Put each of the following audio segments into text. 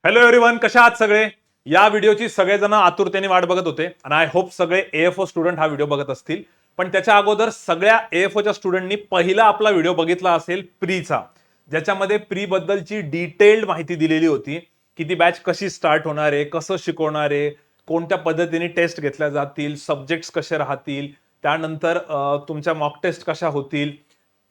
Hello everyone, कशा आहात सगळे? या व्हिडिओची सगळेजण आतुरतेने वाट बघत होते आणि आय होप सगळे एएफओ स्टुडंट हा व्हिडिओ बघत असतील. पण त्याच्या अगोदर सगळ्या एएफओच्या स्टुडंटनी पहिला आपला व्हिडिओ बघितला असेल प्रीचा, ज्याच्यामध्ये प्री बद्दलची डिटेल्ड माहिती दिलेली होती की ती बॅच कशी स्टार्ट होणार आहे, कसं शिकवणार आहे, कोणत्या पद्धतीने टेस्ट घेतल्या जातील, सब्जेक्ट्स कसे राहतील, त्यानंतर तुमच्या मॉक टेस्ट कशा होतील,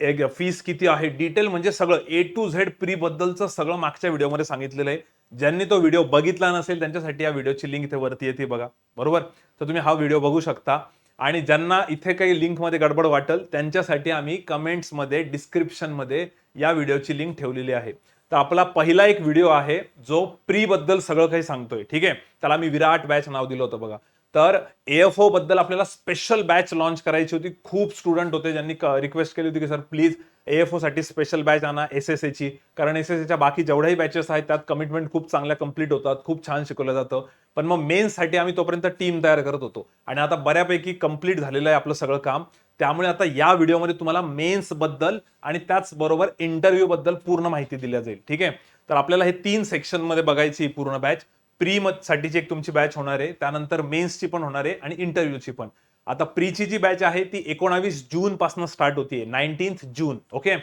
एक फीस किती आहे, डिटेल म्हणजे सगळं ए टू झेड प्री बद्दलचं सगळं मागच्या व्हिडिओमध्ये सांगितलेलं आहे. ज्यांनी तो व्हिडिओ बघितला नसेल त्यांच्यासाठी या व्हिडिओची लिंक इथे वरती येते बघा, बरोबर? तर तुम्ही हा व्हिडिओ बघू शकता. आणि ज्यांना इथे काही लिंक मध्ये गडबड वाटेल त्यांच्यासाठी आम्ही कमेंट्स मध्ये डिस्क्रिप्शन मध्ये या व्हिडिओची लिंक ठेवलेली आहे. तर आपला पहिला एक व्हिडिओ आहे जो प्री बद्दल सगळं काही सांगतोय, ठीक आहे? त्याला मी विराट बॅच नाव दिलं होतं बघा. तर एएफओ बद्दल आपल्याला स्पेशल बॅच लॉन्च करायची होती. खूप स्टुडंट होते ज्यांनी रिक्वेस्ट केली होती की सर प्लीज एएफओ साठी स्पेशल बॅच आणा एसएसए ची, कारण एसएसएच्या बाकी जेवढ्याही बॅचेस आहेत त्यात कमिटमेंट खूप चांगल्या कंप्लीट होतात, खूप छान शिकवलं जातं. पण मग मेन्स साठी आम्ही तोपर्यंत टीम तयार करत होतो आणि आता बऱ्यापैकी कंप्लीट झालेलं आहे आपलं सगळं काम. त्यामुळे आता या व्हिडिओमध्ये तुम्हाला मेन्स बद्दल आणि त्याचबरोबर इंटरव्ह्यू बद्दल पूर्ण माहिती दिली जाईल, ठीक आहे? तर आपल्याला हे 3 सेक्शन मध्ये बघायची पूर्ण बॅच. प्री साठीची एक तुमची बॅच होणार आहे, त्यानंतर मेन्सची पण होणार आहे आणि इंटरव्ह्यूची पण. आता प्रीची जी बॅच आहे ती 19 जून पासून स्टार्ट होतीये, 19 जून, ओके?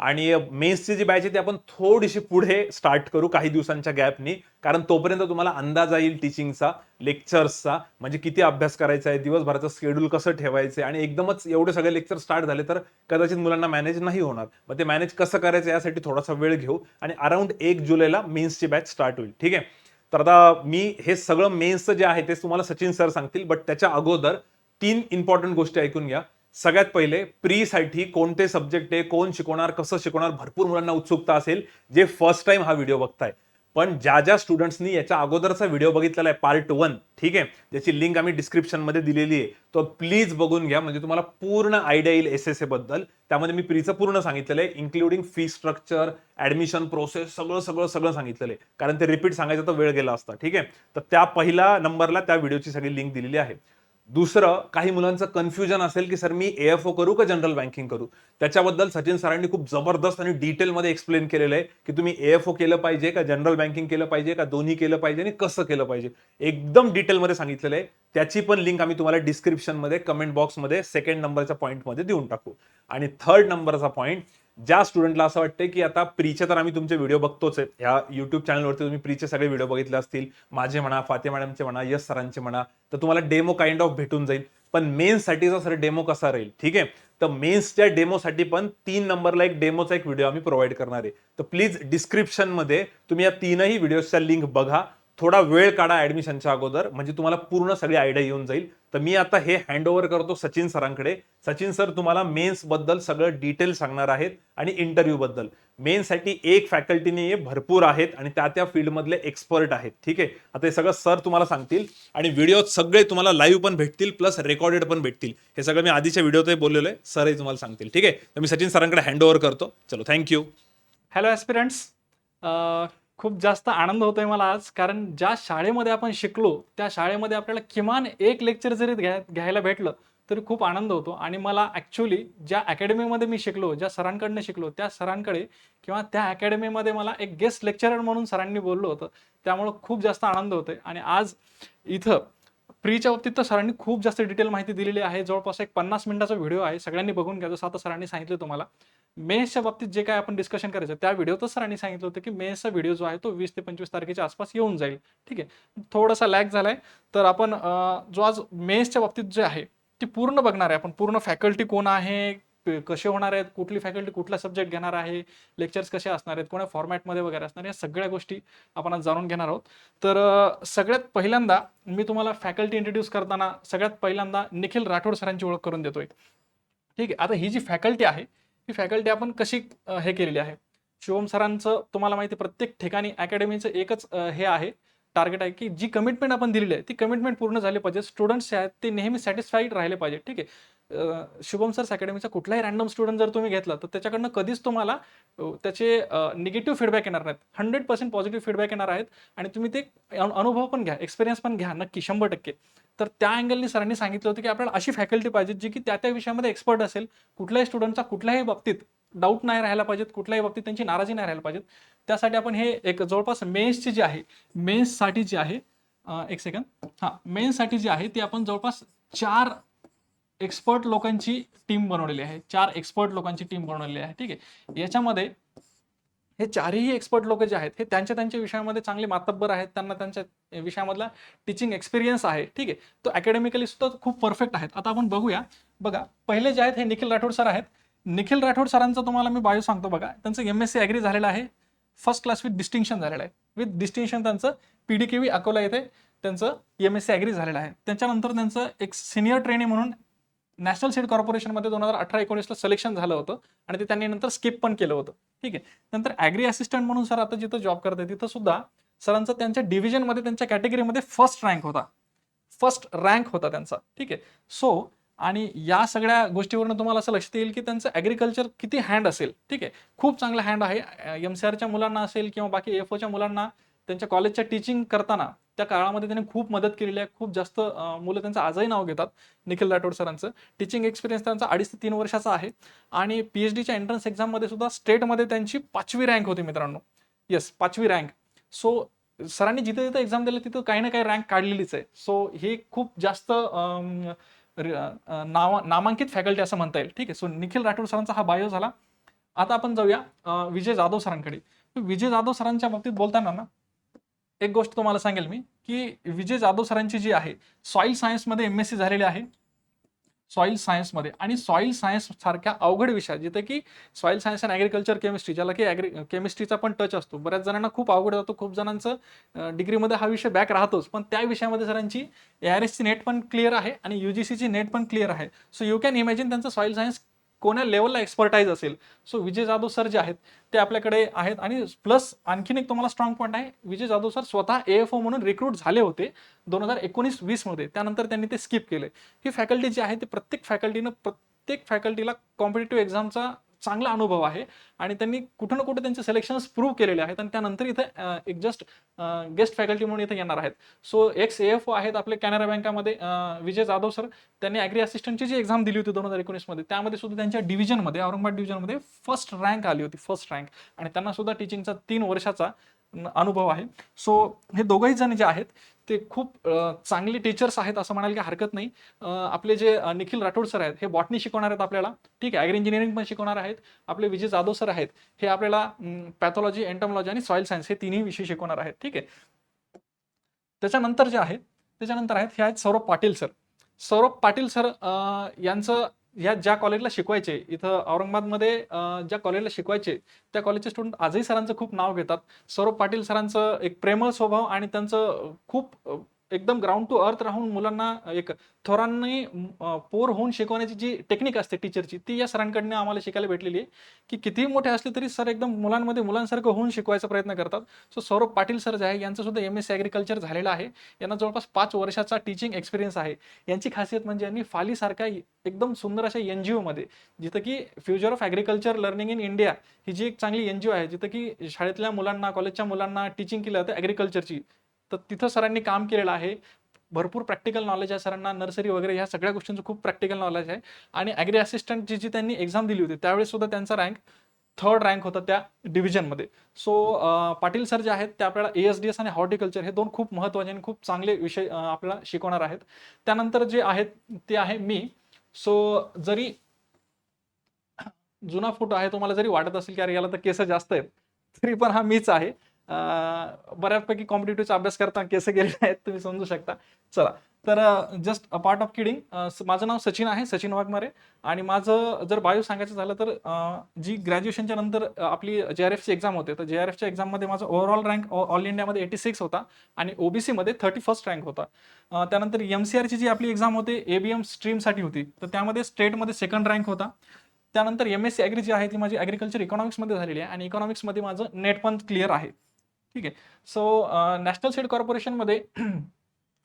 आणि मेन्सची जी बॅच आहे ती आपण थोडीशी पुढे स्टार्ट करू काही दिवसांच्या गॅपनी, कारण तोपर्यंत तुम्हाला अंदाज येईल टीचिंगचा, लेक्चर्सचा, म्हणजे किती अभ्यास करायचा आहे, दिवसभराचं शेड्यूल कसं ठेवायचं, आणि एकदमच एवढे सगळे लेक्चर स्टार्ट झाले तर कदाचित मुलांना मॅनेज नाही होणार. मग ते मॅनेज कसं करायचं यासाठी थोडासा वेळ घेऊ आणि अराउंड 1 जुलैला मेन्सची बॅच स्टार्ट होईल, ठीक आहे? तर आता मी हे सगळं मेन्सचं जे आहे ते तुम्हाला सचिन सर सांगतील, बट त्याच्या अगोदर 3 इम्पॉर्टंट गोष्टी ऐकून घ्या. सगळ्यात पहिले, प्री साठी कोणते सब्जेक्ट आहे, कोण शिकवणार, कसं शिकवणार, भरपूर मुलांना उत्सुकता असेल जे फर्स्ट टाइम हा व्हिडिओ बघताय. पण ज्या स्टुडंट्सनी याच्या अगोदरचा व्हिडिओ बघितलेला आहे पार्ट 1, ठीक आहे, ज्याची लिंक आम्ही डिस्क्रिप्शन मध्ये दिलेली आहे, तो प्लीज बघून घ्या, म्हणजे तुम्हाला पूर्ण आयडिया येईल एसएसए बद्दल. त्यामध्ये मी प्रीचं पूर्ण सांगितलेलं आहे, including fee structure, admission process, सगळं सगळं सगळं सांगितलेलं आहे, कारण ते रिपीट सांगायचं तर वेळ गेला असता, ठीक आहे? तर त्या पहिल्या नंबरला त्या व्हिडिओची सगळी लिंक दिलेली आहे. दुसरं, काही मुलांचं कन्फ्युजन असेल की सर मी एएफओ करू का जनरल बँकिंग करू, त्याच्याबद्दल सचिन सरांनी खूप जबरदस्त आणि डिटेलमध्ये एक्सप्लेन केलेलं आहे की तुम्ही एएफओ केलं पाहिजे का जनरल बँकिंग केलं पाहिजे का दोन्ही केलं पाहिजे आणि कसं केलं पाहिजे, एकदम डिटेलमध्ये सांगितलेलं आहे. त्याची पण लिंक आम्ही तुम्हाला डिस्क्रिप्शन मध्ये कमेंट बॉक्समध्ये सेकंड नंबरच्या पॉईंटमध्ये देऊन टाकू. आणि थर्ड नंबरचा पॉईंट, ज्या स्टुडंटला असं वाटतंय की आता प्रीचे तर आम्ही तुमचे व्हिडिओ बघतोच आहेत, ह्या युट्यूब चॅनलवरती तुम्ही प्रीचे सगळे व्हिडिओ बघितले असतील, माझे म्हणा, फाते मॅडमचे म्हणा, यश सरांचे म्हणा, तर तुम्हाला डेमो काइंड ऑफ भेटून जाईल. पण मेन्स साठीचा सर डेमो कसा राहील, ठीक आहे? तर मेन्सच्या डेमोसाठी पण 3 नंबरला एक डेमोचा एक व्हिडिओ आम्ही प्रोव्हाइड करणार आहे. तर प्लीज डिस्क्रिप्शन मध्ये तुम्ही या 3ही व्हिडिओच्या लिंक बघा, थोडा वेळ काढा ऍडमिशनच्या अगोदर, म्हणजे तुम्हाला पूर्ण सगळी आयडिया येऊन जाईल. तर मी आता हे हँडओव्हर करतो सचिन सरांकडे. सचिन सर तुम्हाला मेन्स बद्दल सगळं डिटेल सांगणार आहेत आणि इंटरव्ह्यू बद्दल. मेन्स साठी एक फॅकल्टी नाहीये, भरपूर आहेत आणि त्या फील्डमधले एक्सपर्ट आहेत, ठीक आहे? आता हे सगळं सर तुम्हाला सांगतील आणि व्हिडिओ सगळे तुम्हाला लाईव्ह पण भेटतील प्लस रेकॉर्डेड पण भेटतील. हे सगळं मी आधीच्या व्हिडिओतही बोललेलो आहे, सरही तुम्हाला सांगतील, ठीक आहे? तर मी सचिन सरांकडे हँडओव्हर करतो. चलो, थँक्यू. हॅलो ॲस्पिरंट्स, खूप जास्त आनंद होतोय मला आज, कारण ज्या शाळेमध्ये आपण शिकलो त्या शाळेमध्ये आपल्याला किमान एक लेक्चर जरी घ्यायला भेटलं तरी खूप आनंद होतो. आणि मला ॲक्च्युली ज्या अकॅडमीमध्ये मी शिकलो, ज्या सरांकडनं शिकलो, त्या सरांकडे किंवा त्या अकॅडमीमध्ये मला एक गेस्ट लेक्चरर म्हणून सरांनी बोललं होतं. त्यामुळं खूप जास्त आनंद होतोय. आणि आज इथं प्रीच्या बाबतीत तर सरांनी खूप जास्त डिटेल माहिती दिलेली आहे. जवळपास एक 50 मिनिटाचा व्हिडिओ आहे, सगळ्यांनी बघून घ्या. जसं आता सरांनी सांगितलं तुम्हाला मेन्सच्या बाबतीत जे काय आपण डिस्कशन करायचं त्या व्हिडिओतच सरांनी सांगितलं होतं की मेन्सचा व्हिडिओ जो आहे तो 20 ते 25 तारखेच्या आसपास येऊन जाईल, ठीक आहे? थोडासा लॅग झालाय. तर आपण जो आज मेन्सच्या बाबतीत जे आहे ती पूर्ण बघणार आहे. आपण पूर्ण फॅकल्टी कोण आहे, कसे होणार आहेत, कुठली फॅकल्टी कुठला सब्जेक्ट घेणार आहे, लेक्चर्स कसे असणार आहेत, कोणत्या फॉर्मॅटमध्ये वगैरे असणार, या सगळ्या गोष्टी आपण आज जाणून घेणार आहोत. तर सगळ्यात पहिल्यांदा मी तुम्हाला फॅकल्टी इंट्रोड्यूस करताना सगळ्यात पहिल्यांदा निखिल राठोड सरांची ओळख करून देतोय, ठीक आहे? आता ही जी फॅकल्टी आहे ही फॅकल्टी आपण कशी हे केलेली आहे. शिवम सरांचं तुम्हाला माहिती, प्रत्येक ठिकाणी अकॅडमीचं एकच हे आहे, टार्गेट आहे की जी कमिटमेंट आपण दिलेली आहे ती कमिटमेंट पूर्ण झाली पाहिजे. स्टुडंट्स आहेत ते नेहमी सॅटिस्फाईड राहिले पाहिजे, ठीक आहे? शुभम सर्स अकॅडमीचा कुठलाही रॅन्डम स्टुडंट जर तुम्ही घेतला तर त्याच्याकडनं कधीच तुम्हाला त्याचे निगेटिव्ह फीडबॅक येणार नाहीत. 100% पॉझिटिव्ह फीडबॅक येणार आहेत. आणि तुम्ही ते अनुभव पण घ्या, एक्सपिरियन्स पण घ्या नक्की 100%. तर त्या अँगलनी सरांनी सांगितलं होतं की आपल्याला अशी फॅकल्टी पाहिजे जी की त्या विषयामध्ये एक्सपर्ट असेल, कुठल्याही स्टुडंटचा कुठल्याही बाबतीत डाऊट नाही राहायला पाहिजेत, कुठल्याही बाबतीत त्यांची नाराजी नाही राहायला पाहिजेत. त्यासाठी आपण हे एक जवळपास मेन्सची जी आहे, मेन्ससाठी जी आहे, एक सेकंड, हां, मेन्ससाठी जी आहे ती आपण जवळपास 4 एक्सपर्ट लोकांची टीम बनवलेली आहे. 4 एक्सपर्ट लोकांची टीम बनवलेली आहे. ठीक आहे. याच्यामध्ये हे चारही एक्सपर्ट लोक जे आहेत हे त्यांच्या त्यांच्या विषयामध्ये चांगले मातब्बर आहेत. त्यांना त्यांच्या विषयामधला टीचिंग एक्सपिरियन्स आहे. ठीक आहे. तो अकॅडमिकली सुद्धा खूप परफेक्ट आहेत. आता आपण बघूया. बघा, पहिले जे आहेत हे निखिल राठोड सर आहेत. निखिल राठोड सरांचं तुम्हाला मी बायो सांगतो. बघा, त्यांचं MSc ॲग्री झालेलं आहे. फर्स्ट क्लास विथ डिस्टिंक्शन झालेलं आहे. विथ डिस्टिंक्शन त्यांचं PDKV अकोला येथे त्यांचं MSc ॲग्री झालेलं आहे. त्याच्यानंतर त्यांचं एक सिनियर ट्रेनी म्हणून नॅशनल सीड कॉर्पोरेशनमध्ये 2018-19ला सिलेक्शन झालं होतं आणि ते त्यांनी नंतर स्किप पण केलं होतं. ठीक आहे. नंतर ॲग्री असिस्टंट म्हणून सर आता जिथं जॉब करतात तिथं सुद्धा सरांचा त्यांच्या डिव्हिजनमध्ये त्यांच्या कॅटेगरीमध्ये फर्स्ट रँक होता त्यांचा. ठीक आहे. सो आणि या सगळ्या गोष्टीवरून तुम्हाला असं लक्षात येईल की त्यांचं ॲग्रिकल्चर किती हँड असेल. ठीक आहे. खूप चांगला हँड आहे. MCRच्या मुलांना असेल किंवा बाकी AFOच्या मुलांना त्यांच्या कॉलेजच्या टीचिंग करताना त्या काळामध्ये त्यांनी खूप मदत केलेली आहे. खूप जास्त मुलं त्यांचं आजही नाव घेतात. निखिल राठोड सरांचं टीचिंग एक्सपिरियन्स त्यांचा 2.5 ते 3 वर्षाचा आहे आणि PhDच्या एंट्रन्स एक्झाममध्ये सुद्धा स्टेटमध्ये त्यांची 5वी रँक होती मित्रांनो. Yes, 5वी rank. सो सरांनी जिथे जिथे एक्झाम दिलं तिथं काही ना काही रँक काढलेलीच आहे. सो हे खूप जास्त नामांकित फॅकल्टी असं म्हणता येईल. ठीक आहे. सो निखिल राठोड सरांचा हा बायो झाला. आता आपण जाऊया विजय जाधव सरांकडे. विजय जाधव सरांच्या बाबतीत बोलताना ना एक गोष्ट तुम्हाला सांगेल मी की विजय जाधव सरांची जी आहे सॉईल सायन्समध्ये MSc झालेली आहे. सॉईल सायन्समध्ये आणि सॉईल सायन्स सारख्या अवघड विषय जिथे की soil science and agriculture chemistry, ज्याला की केमिस्ट्रीचा पण टच असतो, बऱ्याच जणांना खूप अवघड जातो. खूप जणांचं डिग्रीमध्ये हा विषय बॅक राहतोच. पण त्या विषयामध्ये सरांची ARSची नेट पण क्लिअर आहे आणि UGCची नेट पण क्लिअर आहे. सो यू कॅन इमॅजिन त्यांचं सॉईल सायन्स कोण्या लेवलला एक्सपर्टाईज असेल. सो विजय जाधव सर जे आहेत ते आपल्याकडे आहेत आणि प्लस आणखीन एक तुम्हाला स्ट्रॉंग पॉईंट आहे. विजय जाधव सर स्वतः AFO म्हणून रिक्रूट झाले होते 2019-20 मध्ये. त्यानंतर त्यांनी ते स्किप केले. ही फॅकल्टी जी आहे ते प्रत्येक फॅकल्टीला कॉम्पिटेटिव्ह एक्झामचा चांगला अनुभव आहे आणि त्यांनी कुठं ना कुठे त्यांचे सिलेक्शन्स प्रूव्ह केलेले आहेत आणि त्यानंतर इथं एक जस्ट गेस्ट फॅकल्टी म्हणून इथे येणार आहेत. सो एक्स AFO आहेत आपले कॅनरा बँकामध्ये विजय जाधव सर. त्यांनी ॲग्री असिस्टंटची जी एक्झाम दिली होती 2019 मध्ये, त्यामध्ये सुद्धा त्यांच्या डिव्हिजनमध्ये, औरंगाबाद डिव्हिजनमध्ये फर्स्ट रँक आली होती. First rank. आणि त्यांना सुद्धा टीचिंगचा 3 वर्षाचा अनुभव आहे. सो हे दोघंही जण जे आहेत ते खूप चांगले टीचर्स आहेत असं म्हणायला काही हरकत नाही. आपले जे निखिल राठोड सर आहेत हे बॉटनी शिकवणार आहेत आपल्याला. ठीक आहे. ॲग्री इंजिनिअरिंग पण शिकवणार आहेत. आपले विजय जाधव सर आहेत हे आपल्याला पॅथॉलॉजी, एंटॉमॉलॉजी आणि सॉईल सायन्स हे तिन्ही विषय शिकवणार आहेत. ठीक आहे. त्याच्यानंतर जे आहेत हे आहेत सौरभ पाटील सर. सौरभ पाटील सर यांचं ह्या ज्या कॉलेजला शिकवायचे इथं औरंगाबादमध्ये ज्या कॉलेजला शिकवायचे त्या कॉलेजचे स्टुडंट आजही सरांचं खूप नाव घेतात. सौरभ पाटील सरांचं एक प्रेमळ स्वभाव आणि त्यांचं खूप एकदम ग्राउंड टू अर्थ राहून मुलांना एक थोरांनी पोर होऊन शिकवण्याची जी टेक्निक असते टीचरची, ती या सरांकडनं आम्हाला शिकायला भेटलेली आहे की कितीही मोठे असले तरी सर एकदम मुलांमध्ये मुलांसारखं होऊन शिकवायचा प्रयत्न करतात. सो सौरभ पाटील सर जे आहे यांचं सुद्धा MSc ॲग्रिकल्चर झालेलं आहे. यांना जवळपास 5 वर्षाचा टीचिंग एक्सपिरियन्स आहे. यांची खासियत म्हणजे यांनी फालीसारख्या एकदम सुंदर अशा NGO मध्ये, जिथं की future of agriculture learning in India ही जी एक चांगली NGO आहे, जिथं की शाळेतल्या मुलांना, कॉलेजच्या मुलांना टीचिंग केलं जातं ॲग्रिकल्चरची, तर तिथं सरांनी काम केलेलं आहे. भरपूर प्रॅक्टिकल नॉलेज आहे सरांना. नर्सरी वगैरे ह्या सगळ्या गोष्टींचं खूप प्रॅक्टिकल नॉलेज आहे. आणि ॲग्री असिस्टंट जी त्यांनी एक्झाम दिली होती त्यावेळेस सुद्धा त्यांचा रँक 3rd रँक होता त्या डिव्हिजनमध्ये. सो पाटील सर जे आहेत ते आपल्याला ASDS आणि हॉर्टिकल्चर हे 2 खूप महत्त्वाचे आणि खूप चांगले विषय आपल्याला शिकवणार आहेत. त्यानंतर जे आहेत ते आहे मी. सो जरी जुना फोटो आहे, तुम्हाला जरी वाटत असेल की अरे याला तर केस जास्त आहेत, तरी पण हा मीच आहे. बऱ्यापैकी कॉम्पिटेटिव्हचा अभ्यास करताना केस गेलेले आहेत, तुम्ही समजू शकता. चला, तर just a part of kidding. माझं नाव सचिन आहे, सचिन वाघमारे. आणि माझं जर बायो सांगायचं झालं तर जी ग्रॅज्युएशनच्या नंतर आपली JRFची एक्झाम होते, तर JRFच्या एक्झाममध्ये माझा ओव्हरऑल रँक ऑल इंडियामध्ये 86 होता आणि OBC मध्ये 31st रँक होता. त्यानंतर MCRची जी आपली एक्झाम होती ABM स्ट्रीमसाठी होती, तर त्यामध्ये स्टेटमध्ये 2nd रँक होता. त्यानंतर MSc ॲग्री जी आहे ती माझी ॲग्रिकल्चर इकॉनॉमिक्समध्ये झालेली आहे आणि इकॉनॉमिक्समध्ये माझं नेट पण क्लिअर आहे. ठीक आहे. सो नॅशनल सीड कॉर्पोरेशनमध्ये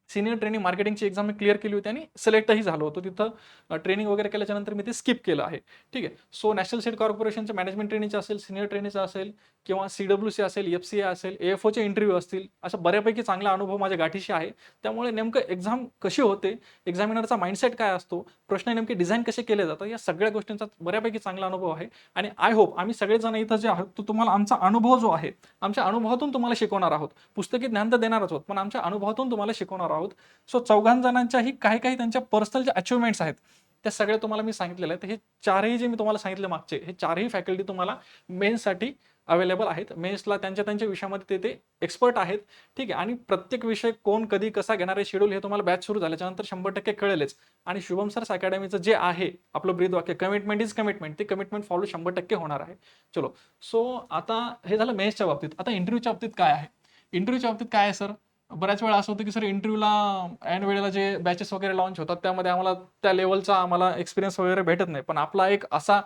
सिनियर ट्रेनिंग मार्केटिंगची एक्झाम मी क्लिअर केली होती आणि सिलेक्टही झालो होतो. तिथं ट्रेनिंग वगैरे केल्याच्या नंतर मी ते स्किप केलं आहे. ठीक आहे. सो नॅशनल सीड कॉर्पोरेशनचं मॅनेजमेंट ट्रेनिंगचं असेल, सिनियर ट्रेनिंगचं असेल किंवा CWC असेल, FCA असेल, AFOचे इंटरव्ह्यू असतील, असा बऱ्यापैकी चांगला अनुभव माझ्या गाठीशी आहे. त्यामुळे नेमकं एक्झाम कशी होते, एक्झामिनरचा माइंडसेट काय असतो, प्रश्न नेमके डिझाईन कसे केले जातात, या सगळ्या गोष्टींचा बऱ्यापैकी चांगला अनुभव आहे. आणि आय होप आम्ही सगळेजण इथं जे आहोत, तो तुम्हाला आमचा अनुभव जो आहे, आमच्या अनुभवातून तुम्हाला शिकवणार आहोत. पुस्तकी ज्ञान तर देणारच आहोत, पण आमच्या अनुभवातून तुम्हाला शिकवणार आहोत. सो 4 जणांच्याही काही काही त्यांच्या पर्सनल ज्या अचिव्हमेंट्स आहेत, त्या सगळ्या तुम्हाला मी सांगितलेलं आहे. तर हे चारही जे मी तुम्हाला सांगितले मागचे, हे चारही फॅकल्टी तुम्हाला मेन्ससाठी अवेलेबल आहेत. मेन्सला त्यांच्या त्यांच्या विषयामध्ये ते एक्सपर्ट आहेत. ठीक आहे. आणि प्रत्येक विषय कोण कधी कसा घेणार आहे शेड्यूल, हे तुम्हाला बॅच सुरू झाल्याच्या नंतर 100% कळेलच. आणि शुभम सर्स अकॅडमीचं जे आहे आपलं ब्रीद वाक्य, कमिटमेंट इज कमिटमेंट, ते कमिटमेंट फॉलो 100% होणार आहे. चलो, सो आता हे झालं मेन्सच्या बाबतीत. आता इंटरव्ह्यूच्या बाबतीत काय आहे? इंटरव्ह्यूच्या बाबतीत काय आहे सर, बऱ्याच वेळा असं होतं की सर इंटरव्ह्यूला ऐन वेळेला जे बॅचेस वगैरे लॉन्च होतात, त्यामध्ये आम्हाला त्या लेवलचा आम्हाला एक्सपिरियन्स वगैरे भेटत नाही. पण आपला एक असा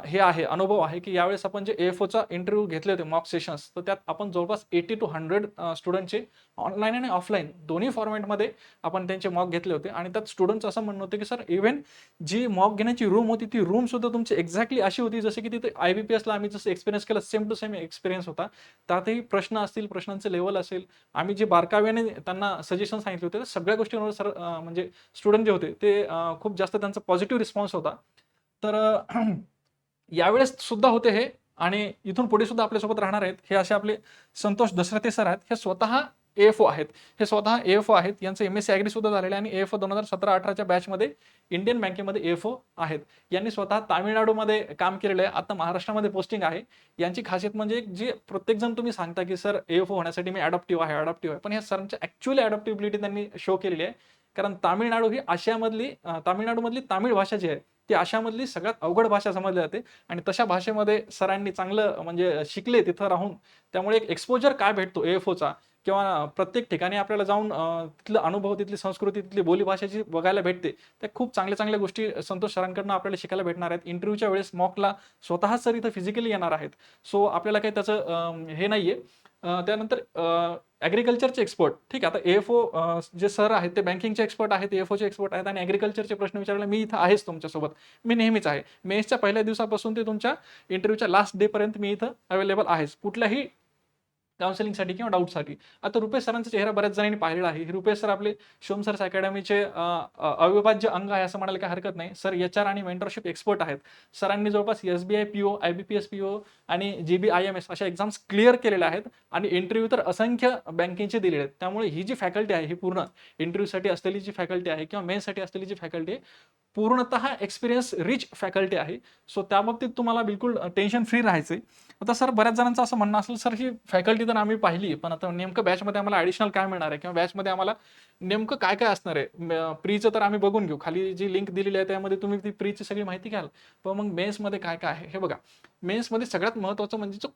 हे आहे, अनुभव आहे की यावेळेस आपण जे AFOचा इंटरव्ह्यू घेतले होते मॉक सेशन्स, तर त्यात आपण जवळपास 80 to 100 स्टुडंटचे ऑनलाईन आणि ऑफलाईन दोन्ही फॉर्मॅटमध्ये आपण त्यांचे मॉक घेतले होते. आणि त्यात स्टुडंट्स असं म्हणणं होतं की सर इव्हन जी मॉक घेण्याची रूम होती, ती रूम सुद्धा तुमची एक्झॅक्टली अशी होती जसे की तिथे IBPSला आम्ही जसं एक्सपिरियन्स केला, सेम टू सेम एक्सपिरियन्स होता. त्यातही प्रश्न असतील, प्रश्नांचे लेवल असेल, आम्ही जे बारकाव्याने त्यांना सजेशन सांगितले होते, त्या सगळ्या गोष्टींवर सर म्हणजे स्टुडंट जे होते ते खूप जास्त त्यांचा पॉझिटिव्ह रिस्पॉन्स होता. तर यावेळेस सुद्धा होते हे, आणि इथून पुढे सुद्धा आपल्यासोबत राहणार आहेत. हे असे आपले संतोष दसरथे सर आहेत. हे स्वतः AFO आहेत. हे स्वतः AFO आहेत. यांचं MSc ॲग्री सुद्धा झालेलं आहे आणि AFO 2017-18च्या बॅचमध्ये इंडियन बँकेमध्ये AFO आहेत. यांनी स्वतः तामिळनाडूमध्ये काम केलेलं आहे. आता महाराष्ट्रामध्ये पोस्टिंग आहे. यांची खासियत म्हणजे जे प्रत्येकजण तुम्ही सांगता की सर AFO होण्यासाठी मी अडॅप्टिव्ह आहे, पण या सरांची ॲक्च्युअली अडॅप्टिबिलिटी त्यांनी शो केलेली आहे. कारण तामिळनाडू ही तामिळनाडूमधली तामिळ भाषा जी आहे, ती आशियामधली सगळ्यात अवघड भाषा समजली जाते. आणि तशा भाषेमध्ये सरांनी चांगलं म्हणजे शिकले तिथं राहून. त्यामुळे एक एक्सपोजर काय भेटतो AFOचा, किंवा प्रत्येक ठिकाणी आपल्याला जाऊन तिथला अनुभव, तिथली संस्कृती, तिथली बोलीभाषेची बघायला भेटते. त्या खूप चांगल्या चांगल्या गोष्टी संतोष सरांकडनं आपल्याला शिकायला भेटणार आहेत. इंटरव्ह्यूच्या वेळेस मॉकला स्वतः सर इथं फिजिकली येणार आहेत. सो आपल्याला काही त्याचं हे नाहीये. त्यानंतर ॲग्रिकल्चरचे एक्सपर्ट, ठीक आहे. आता AFO जे सर आहेत ते बँकिंगचे एक्सपर्ट आहेत, AFOचे एक्सपर्ट आहेत, आणि ॲग्रिकल्चरचे प्रश्न विचारायला मी इथं आहेच तुमच्यासोबत. मी नेहमीच आहे. मेन्सच्या पहिल्या दिवसापासून ते तुमच्या इंटरव्ह्यूच्या लास्ट डे पर्यंत मी इथं अवेलेबल आहेच, कुठल्याही काउन्सिलिंगसाठी किंवा डाऊटसाठी. आता रुपेश सरांचा चेहरा बऱ्याच जणांनी पाहिलेला आहे. रुपेश सर आपले शुभम सर्स अकॅडमीचे अविभाज्य अंग आहे असं म्हणायला काही हरकत नाही. सर HR आणि मेंटरशिप एक्सपर्ट आहेत. सरांनी जवळपास SBI PO, IBPS PO आणि GBIMS अशा एक्झाम्स क्लिअर केलेल्या आहेत. आणि इंटरव्ह्यू तर असंख्य बँकेचे दिलेले आहेत. त्यामुळे ही जी फॅकल्टी आहे, ही पूर्ण इंटरव्ह्यूसाठी असलेली जी फॅकल्टी आहे किंवा मेन्ससाठी असलेली जी फॅकल्टी आहे, पूर्णतः एक्सपिरियन्स रिच फॅकल्टी आहे. सो त्या बाबतीत तुम्हाला बिलकुल टेन्शन फ्री राहायचंय. आता सर बऱ्याच जणांचं असं म्हणणं असेल, सर ही फॅकल्टी तर आम्ही पाहिली, पण आता नेमकं बॅचमध्ये आम्हाला ॲडिशनल काय मिळणार आहे, किंवा बॅचमध्ये आम्हाला नेमकं काय काय असणार आहे. प्रीचं तर आम्ही बघून घेऊ, खाली जी लिंक दिलेली आहे त्यामध्ये तुम्ही ती प्रीची सगळी माहिती घ्याल. पण मग मेन्समध्ये काय काय आहे हे बघा. मेन्समध्ये सगळ्यात महत्त्वाचं म्हणजे जो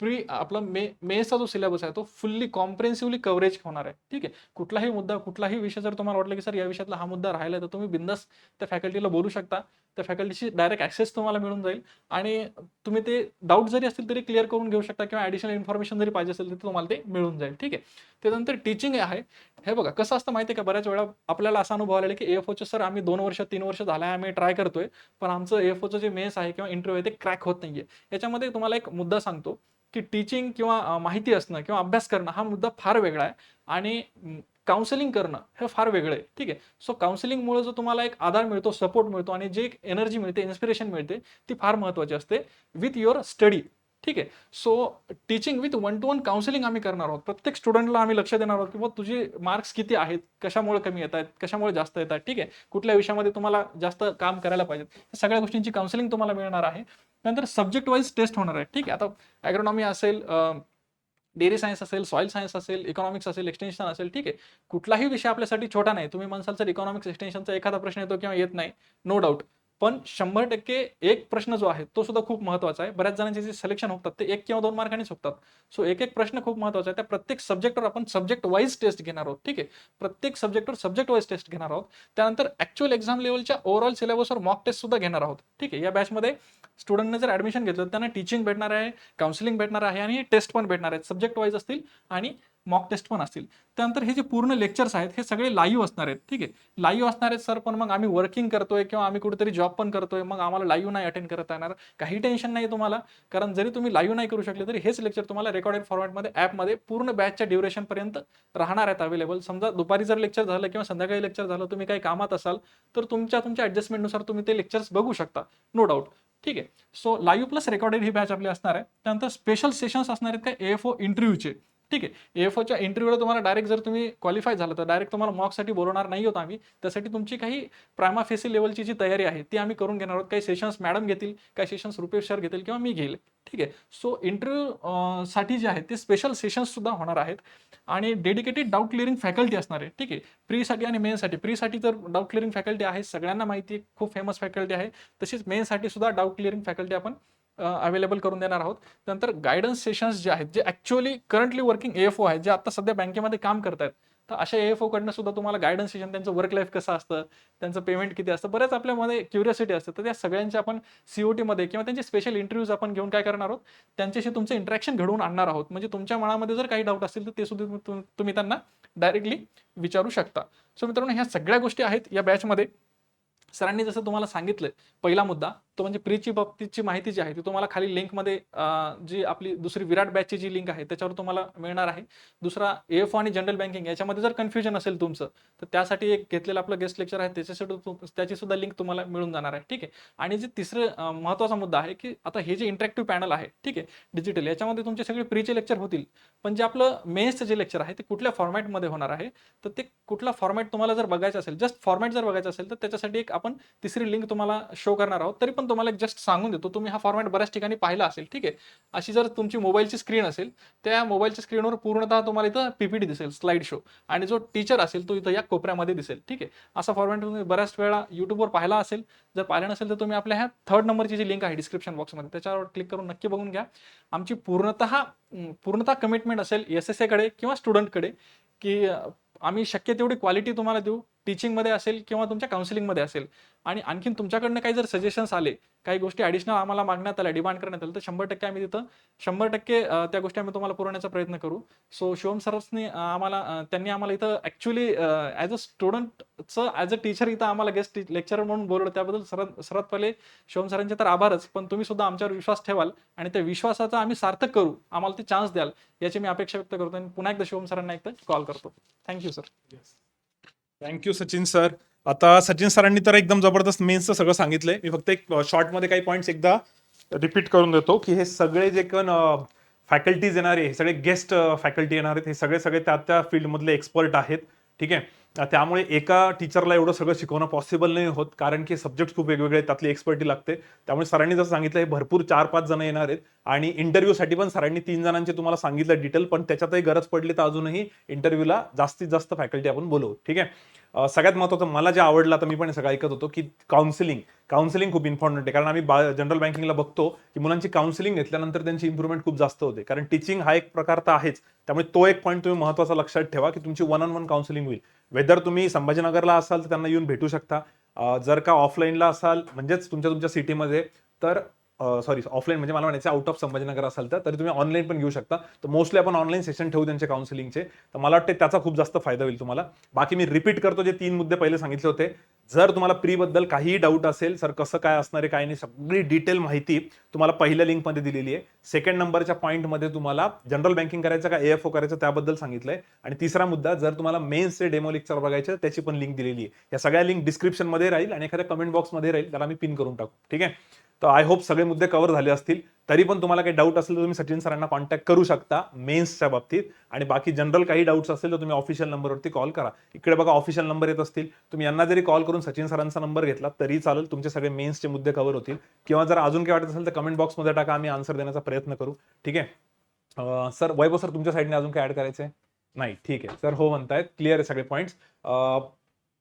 आपला मेन्सचा जो सिलेबस आहे, तो फुल्ली कॉम्प्रेन्सिव्हली कव्हरेज होणार आहे. ठीक आहे. कुठलाही मुद्दा, कुठलाही विषय जर तुम्हाला वाटलं की सर या विषयातला हा मुद्दा राहिला, तर तुम्ही बिंदास त्या फॅकल्टीला बोलू शकता. त्या फॅकल्टीची डायरेक्ट ॲक्सेस तुम्हाला मिळून जाईल, आणि तुम्ही ते डाऊट जरी असतील तरी क्लिअर करून घेऊ शकता, किंवा ॲडिशनल इन्फॉर्मेशन जरी पाहिजे असेल तर तुम्हाला ते मिळून जाईल. ठीक आहे. त्यानंतर टीचिंग आहे. हे बघा कसं असतं माहिती आहे का, बऱ्याच वेळा आपल्याला असा अनुभव आलेला की AFOचे सर आम्ही 2 वर्ष 3 वर्ष झालं आहे आम्ही ट्राय करतोय, पण आमचं AFOचं जे मेन्स आहे किंवा इंटरव्ह्यू आहे ते क्रॅक होत नाहीये. याच्यामध्ये तुम्हाला एक मुद्दा सांगतो की टीचिंग किंवा माहिती असणं किंवा अभ्यास करणं हा मुद्दा फार वेगळा आहे, आणि काउन्सिलिंग करणं हे फार वेगळं आहे. ठीक आहे. सो काउन्सिलिंगमुळे जो तुम्हाला एक आधार मिळतो, सपोर्ट मिळतो, आणि जे एक एनर्जी मिळते, इन्स्पिरेशन मिळते, ती फार महत्त्वाची असते विथ युअर स्टडी. ठीक आहे. So teaching with 1-to-1 counselling आम्ही करणार आहोत. प्रत्येक स्टुडंटला आम्ही लक्ष देणार आहोत की बाबा तुझे मार्क्स किती आहेत, कशामुळे कमी येत आहेत, कशामुळे जास्त येत आहेत. ठीक आहे. कुठल्या विषयामध्ये तुम्हाला जास्त काम करायला पाहिजे, या सगळ्या गोष्टींची काउन्सिलिंग तुम्हाला मिळणार आहे. नंतर सब्जेक्ट वाईज टेस्ट होणार आहे. ठीक आहे. आता ॲग्रोनॉमी असेल, डेअरी सायन्स असेल, सॉईल सायन्स असेल, इकॉनॉमिक्स असेल, एक्सटेन्शन असेल. ठीक आहे. कुठलाही विषय आपल्यासाठी छोटा नाही. तुम्ही म्हणसाल सर इकॉनॉमिक्स एक्सटेन्शनचा एखादा प्रश्न येतो किंवा येत नाही, नो डाऊट. पण 100% एक प्रश्न जो आहे तो सुद्धा खूप महत्त्वाचा आहे. बऱ्याच जणांचे जे सिलेक्शन होतात ते 1 किंवा 2 मार्कांनीच होतात. सो एक प्रश्न खूप महत्त्वाचा आहे. त्या प्रत्येक सब्जेक्टवर आपण सब्जेक्ट वाईज टेस्ट घेणार आहोत. ठीक आहे. प्रत्येक सब्जेक्टवर सब्जेक्ट वाईज टेस्ट घेणार आहोत. त्यानंतर ॲक्च्युअल एक्झाम लेवलच्या ओव्हरऑल सिलेबसवर मॉक टेस्ट सुद्धा घेणार आहोत. ठीक आहे. या बॅचमध्ये स्टुडंटने जर ॲडमिशन घेतलं तर त्यांना टीचिंग भेटणार आहे, काउन्सिलिंग भेटणार आहे, आणि टेस्ट पण भेटणार आहेत. सब्जेक्ट वाईज असतील आणि मॉक टेस्ट पण असतील. त्यानंतर हे जे पूर्ण लेक्चर्स आहेत हे सगळे लाईव्ह असणार आहेत. ठीक आहे, लाईव्ह असणार आहेत सर, पण मग आम्ही वर्किंग करतोय किंवा आम्ही कुठेतरी जॉब पण करतोय, मग आम्हाला लाईव्ह नाही अटेंड करता येणार. काही टेन्शन नाही तुम्हाला, कारण जरी तुम्ही लाईव्ह नाही करू शकले तरी हेच लेक्चर तुम्हाला रेकॉर्डेड फॉर्मॅटमध्ये ॲपमध्ये पूर्ण बॅचच्या ड्युरेशन पर्यंत राहणार आहेत अवेलेबल. समजा दुपारी जर लेक्चर झालं किंवा संध्याकाळी लेक्चर झालं, तुम्ही काही कामात असाल तर तुमच्या ॲडजस्टमेंटनुसार तुम्ही ते लेक्चर्स बघू शकता, नो डाऊट. ठीक आहे, सो लाईव्ह प्लस रेकॉर्डेड ही बॅच आपली असणार आहे. त्यानंतर स्पेशल सेशन्स असणार आहेत काय AFO इंटरव्ह्यूचे. ठीक आहे, AFOच्या इंटरव्ह्यूला तुम्हाला डायरेक्ट जर तुम्ही क्वालिफाय झालं तर डायरेक्ट तुम्हाला मॉकसाठी बोलवणार नाही होत आम्ही. त्यासाठी तुमची काही प्रायमा फेसी लेवलची जी तयारी आहे ती आम्ही करून घेणार आहोत. काही सेशन्स मॅडम घेतील, काही सेशन्स रुपेश सर घेतील किंवा मी घेईल. ठीक आहे, सो इंटरव्ह्यू साठी जे आहेत ते स्पेशल सेशन्स सुद्धा होणार आहेत आणि डेडिकेटेड डाऊट क्लिअरिंग फॅकल्टी असणार आहे. ठीक आहे, प्रीसाठी आणि मेनसाठी. प्रीसाठी तर डाऊट क्लिअरिंग फॅकल्टी आहे, सगळ्यांना माहिती आहे, खूप फेमस फॅकल्टी आहे. तशीच मेनसाठी सुद्धा डाऊट क्लिअरिंग फॅकल्टी आपण अवेलेबल करून देणार आहोत. त्यानंतर गायडन्स सेशन्स जे आहेत, जे ॲक्च्युअली करंटली वर्किंग AFO आहेत, जे आता सध्या बँकेमध्ये काम करतायत, तर अशा AFO कडनं सुद्धा तुम्हाला गायडन्स सेशन, त्यांचं वर्क लाईफ कसं असतं, त्यांचं पेमेंट किती असतं, बऱ्याच आपल्यामध्ये क्युरियोसिटी असते. तर त्या सगळ्यांच्या आपण COT मध्ये किंवा त्यांचे स्पेशल इंटरव्ह्यूज आपण घेऊन काय करणार आहोत, त्यांच्याशी तुमचं इंटरॅक्शन घडवून आणणार आहोत. म्हणजे तुमच्या मनामध्ये जर काही डाऊट असतील तर ते सुद्धा तुम्ही त्यांना डायरेक्टली विचारू शकता. सो मित्रांनो, ह्या सगळ्या गोष्टी आहेत या बॅचमध्ये. सरांनी जसं तुम्हाला सांगितलं, पहिला मुद्दा तो म्हणजे प्रीची बाबतीतची माहिती जी आहे ती तुम्हाला खाली लिंकमध्ये, जी आपली दुसरी विराट बॅचची जी लिंक आहे त्याच्यावर तुम्हाला मिळणार आहे. दुसरा AFO आणि जनरल बँकिंग याच्यामध्ये जर कन्फ्युजन असेल तुमचं, तर त्यासाठी एक घेतलेलं आपलं गेस्ट लेक्चर आहे, त्याची सुद्धा लिंक तुम्हाला मिळून जाणार आहे. ठीक आहे, आणि जे तिसरं महत्त्वाचा मुद्दा आहे की आता हे जे इंटरॅक्टिव्ह पॅनल आहे, ठीक आहे, डिजिटल, याच्यामध्ये तुमचे सगळे प्रीचे लेक्चर होतील, पण जे आपलं मेन्सचं जे लेक्चर आहे ते कुठल्या फॉर्मॅटमध्ये होणार आहे, तर ते कुठला फॉर्मॅट तुम्हाला जर बघायचं असेल, जस्ट फॉर्मॅट जर बघायचं असेल, तर त्याच्यासाठी एक आपण तिसरी लिंक तुम्हाला शो करणार आहोत. तरी पण तुम्हाला एक जस्ट सांगून देतो, तुम्ही हा फॉर्मॅट बऱ्याच ठिकाणी पाहिला असेल. ठीक आहे, अशी जर तुमची मोबाईलची स्क्रीन असेल, त्या मोबाईलच्या स्क्रीनवर पूर्णतः तुम्हाला इथं PPT दिसेल, स्लाइड शो, आणि जो टीचर असेल तो इथं या कोपऱ्यामध्ये दिसेल. ठीक आहे, असा फॉर्मॅट तुम्ही बऱ्याच वेळा युट्यूबवर पाहिला असेल. जर पाहिलं नसेल तर तुम्ही आपल्या ह्या 3rd नंबरची जी लिंक आहे डिस्क्रिप्शन बॉक्समध्ये, त्याच्यावर क्लिक करून नक्की बघून घ्या. आमची पूर्णतः कमिटमेंट असेल SSA कडे किंवा स्टुडंटकडे की आम्ही शक्य तेवढी क्वालिटी तुम्हाला देऊ, टीचिंगमध्ये असेल किंवा तुमच्या काउन्सिलिंगमध्ये असेल. आणि आणखीन तुमच्याकडनं काही जर सजेशन्स आले, काही गोष्टी ॲडिशनल आम्हाला मागण्यात आल्या, डिमांड करण्यात आलं, तर 100% आम्ही तिथं 100% त्या गोष्टी आम्ही तुम्हाला पुरवण्याचा प्रयत्न करू. सो शिवम सरनी त्यांनी आम्हाला इथं ॲक्च्युली ॲज अ स्टुडंटचं, ॲज अ टीचर इथं आम्हाला गेस्ट लेक्चरर म्हणून बोलवलं, त्याबद्दल सर्वात पहिले शिवम सरांचे तर आभारच. पण तुम्ही सुद्धा आमच्यावर विश्वास ठेवाल आणि त्या विश्वासाचा आम्ही सार्थक करू, आम्हाला ते चान्स द्याल, याची मी अपेक्षा व्यक्त करतो. आणि पुन्हा एकदा शिवम सरांना एकदा कॉल करतो. Thank you sir. Thank you Sachin sir. आता सचिन सरांनी तर एकदम जबरदस्त मेन्सचं सगळं सांगितलंय. मी फक्त एक शॉर्टमध्ये काही पॉईंट्स एकदा रिपीट करून देतो की हे सगळे जे पण फॅकल्टीज येणार आहे, हे सगळे गेस्ट फॅकल्टी येणार आहेत, हे सगळे त्या फील्डमधले एक्सपर्ट आहेत. ठीक आहे, त्यामुळे एका टीचरला एवढं सगळं शिकवणं पॉसिबल नाही होत, कारण की सब्जेक्ट खूप वेगवेगळे, त्यातली एक्सपर्टी लागते. त्यामुळे सरांनी जसं सांगितलं, हे भरपूर 4-5 जण येणार आहेत. आणि इंटरव्ह्यूसाठी पण सरांनी 3 जणांचे तुम्हाला सांगितलं डिटेल, पण त्याच्यातही गरज पडली तर अजूनही इंटरव्ह्यूला जास्तीत जास्त फॅकल्टी आपण बोलवू. ठीक आहे, सगळ्यात महत्त्वाचं मला जे आवडलं, तर मी पण सगळं ऐकत होतो की काउन्सिलिंग खूप इम्पॉर्टंट आहे. कारण आम्ही जनरल बँकिंगला बघतो की मुलांची काउन्सिलिंग घेतल्यानंतर त्यांची इम्प्रूव्हमेंट खूप जास्त होते. कारण टीचिंग हा एक प्रकार तर आहेच, त्यामुळे तो एक पॉईंट तुम्ही महत्त्वाचा लक्षात ठेवा की तुमची 1-on-1 काउन्सिलिंग होईल. वेदर तुम्ही संभाजीनगरला असाल तर त्यांना येऊन भेटू शकता, जर का ऑफलाईनला असाल म्हणजेच तुमच्या सिटीमध्ये, तर सॉरी ऑफलाईन म्हणजे मला म्हणायचं आउट ऑफ संभाजीनगर असाल तर तुम्ही ऑनलाईन पण घेऊ शकता. तर मोस्टली आपण ऑनलाईन सेशन ठेवू त्यांचे काउन्सिलिंगचे, तर मला वाटतं त्याचा खूप जास्त फायदा होईल तुम्हाला. बाकी मी रिपीट करतो, जे 3 मुद्दे पहिले सांगितले होते. जर तुम्हाला प्रीबद्दल काहीही डाऊट असेल, सर कसं काय असणार आहे काय नाही, सगळी डिटेल माहिती तुम्हाला पहिल्या लिंकमध्ये दिलेली आहे. 2nd नंबरच्या पॉईंटमध्ये तुम्हाला जनरल बँकिंग करायचं का AFO करायचं त्याबद्दल सांगितलंय. आणि तिसरा मुद्दा, जर तुम्हाला मेन्सचे डेमो लेक्चर बघायचे त्याची पण लिंक दिलेली आहे. या सगळ्या लिंक डिस्क्रिप्शनमध्ये राहील आणि एखाद्या कमेंट बॉक्समध्ये राहील, त्याला मी पिन करून टाकू. ठीक आहे, तर आय होप सगळे मुद्दे कव्हर झाले असतील. तरी पण तुम्हाला काही डाऊट असेल तर तुम्ही सचिन सरांना कॉन्टॅक्ट करू शकता मेन्सच्या बाबतीत. आणि बाकी जनरल काही डाऊट्स असेल तर तुम्ही ऑफिशियल नंबरवरती कॉल करा. इकडे बघा ऑफिशियल नंबर येत असतील, तुम्ही यांना जरी कॉल करून सचिन सरांचा नंबर घेतला तरी चालेल, तुमचे सगळे मेन्सचे मुद्दे कव्हर होतील. किंवा जर अजून काही वाटत असेल तर कमेंट बॉक्समध्ये टाका, आम्ही आन्सर देण्याचा प्रयत्न करू. ठीक आहे सर. वैभव सर, तुमच्या साईडने अजून काय ऍड करायचं आहे? नाही, ठीक आहे सर, हो म्हणतायत, क्लिअर आहे सगळे पॉईंट्स.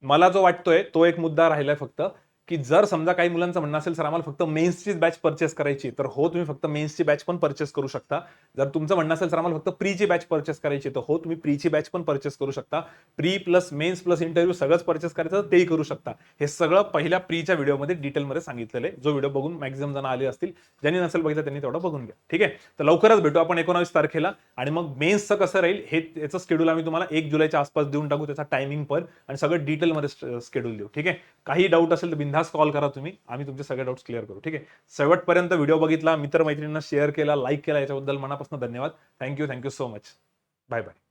मला जो वाटतोय तो एक मुद्दा राहिलाय फक्त, की जर समजा काही मुलांचं म्हणणं असेल सर आम्हाला फक्त मेन्सचीच बॅच परचेस करायची, तर हो तुम्ही फक्त मेन्सची बॅच पण परचेस करू शकता. जर तुमचं म्हणणं असेल सर आम्हाला फक्त प्रीची बॅच परचेस करायची, तर हो तुम्ही प्रीची बॅच पण परचेस करू शकता. Pre plus mains plus interview सगळंच परचेस करायचं तर तेही करू शकता. हे सगळं पहिल्या प्रीच्या व्हिडिओमध्ये डिटेलमध्ये सांगितलेलं आहे, जो व्हिडिओ बघून मॅक्झिमम जण आले असतील. ज्यांनी नसेल बघितलं त्यांनी तेवढं बघून घ्या. ठीक आहे, तर लवकरच भेटू आपण 19 तारखेला. आणि मग मेन्सचं कसं राहील हे याचं शेड्यूल आम्ही तुम्हाला 1 जुलैच्या आसपास देऊन टाकू, त्याचा टायमिंग पण आणि सगळं डिटेलमध्ये शेड्यूल देऊ. ठीक आहे, काही डाऊट असेल तर बिनधास्त कॉल करा तुम्ही, आम्ही तुमचे सगळे डाऊट्स क्लिअर करू. ठीक आहे, शेवटपर्यंत व्हिडिओ बघितला, मित्रमैत्रिणींना शेअर केला, लाईक केला, याच्याबद्दल मनापासून धन्यवाद. Thank you so much. Bye bye.